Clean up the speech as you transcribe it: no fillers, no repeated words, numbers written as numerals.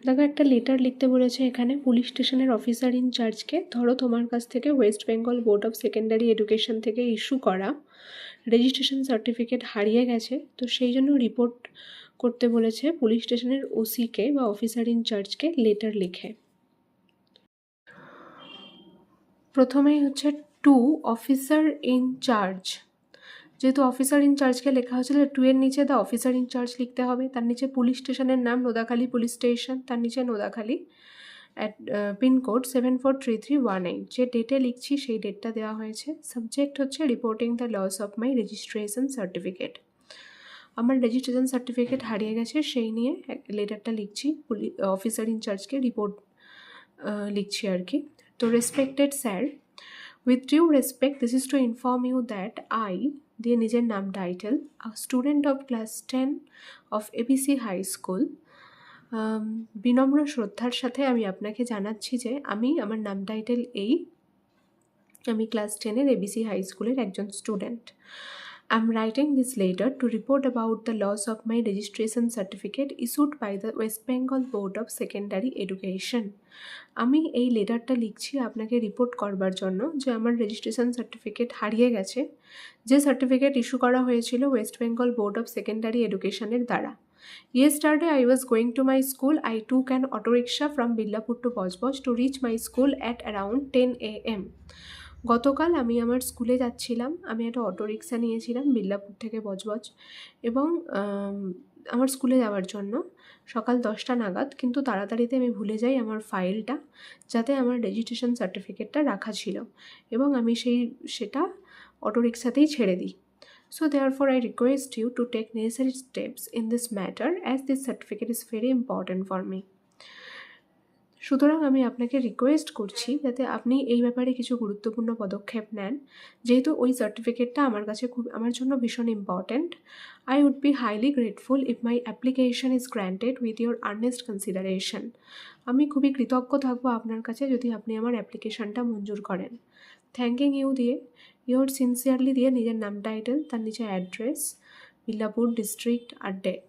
দেখো, একটা লেটার লিখতে বলেছে এখানে পুলিশ স্টেশনের অফিসার ইনচার্জকে। ধরো তোমার কাছ থেকে West Bengal board of secondary education থেকে ইস্যু করা রেজিস্ট্রেশন সার্টিফিকেট হারিয়ে গেছে, তো সেই জন্য রিপোর্ট করতে বলেছে পুলিশ স্টেশনের ওসিকে বা অফিসার ইনচার্জকে লেটার লিখে। প্রথমেই হচ্ছে টু অফিসার ইনচার্জ, যেহেতু অফিসার ইনচার্জকে লেখা হয়েছিল, টু এর নিচে দ্য অফিসার ইনচার্জ লিখতে হবে। তার নিচে পুলিশ স্টেশনের নাম নোদাখালী পুলিশ স্টেশন, তার নিচে নোদাখালী, পিনকোড 743318। যে ডেটে লিখছি সেই ডেটটা দেওয়া হয়েছে। সাবজেক্ট হচ্ছে reporting the loss of my registration certificate. আমার রেজিস্ট্রেশন সার্টিফিকেট হারিয়ে গেছে, সেই নিয়ে লেটারটা লিখছি, অফিসার ইনচার্জকে রিপোর্ট লিখছি আর কি। তো respected sir, with due respect, this is to inform you that I, দিয়ে নিজের নাম title, a student of class 10 of ABC High School, বিনম্র শ্রদ্ধার সাথে আমি আপনাকে জানাচ্ছি যে আমি আমার নাম টাইটেল আমি ক্লাস 10-এর ABC হাই স্কুলের একজন student. I am writing this letter to report about the loss of my registration certificate issued by the West Bengal Board of Secondary Education. আমি এই লেটারটা লিখছি আপনাকে রিপোর্ট করবার জন্য যে আমার রেজিস্ট্রেশন সার্টিফিকেট হারিয়ে গেছে, যে সার্টিফিকেট ইস্যু করা হয়েছিল West Bengal board of secondary এডুকেশনের দ্বারা। Yesterday I was going to my school. I took an auto rickshaw from Billapur to Bojboj to reach my school at around 10 a.m. গতকাল আমি আমার স্কুলে যাচ্ছিলাম, আমি একটা অটো রিক্সা নিয়েছিলাম বিল্লাপুর থেকে বজবজ এবং আমার স্কুলে যাওয়ার জন্য সকাল 10টা নাগাদ, কিন্তু তাড়াতাড়িতে আমি ভুলে যাই আমার ফাইলটা, যাতে আমার রেজিস্ট্রেশন সার্টিফিকেটটা রাখা ছিল, এবং আমি সেটা অটো রিক্সাতেই ছেড়ে দিই। So therefore I request you to take necessary steps in this matter as this certificate is very important for me. সুতরাং আমি আপনাকে রিকোয়েস্ট করছি যাতে আপনি এই ব্যাপারে কিছু গুরুত্বপূর্ণ পদক্ষেপ নেন, যেহেতু ওই সার্টিফিকেটটা আমার জন্য ভীষণ important. I would be highly grateful if my application is granted with your earnest consideration. আমি খুবই কৃতজ্ঞ থাকবো আপনার কাছে যদি আপনি আমার অ্যাপ্লিকেশনটা মঞ্জুর করেন। থ্যাঙ্কিং ইউ দিয়ে ইউর সিনসিয়ারলি দিয়ে নিজের নাম টাইটেল, তার নিচে অ্যাড্রেস, বিল্লাপুর ডিস্ট্রিক্ট আর ডেট।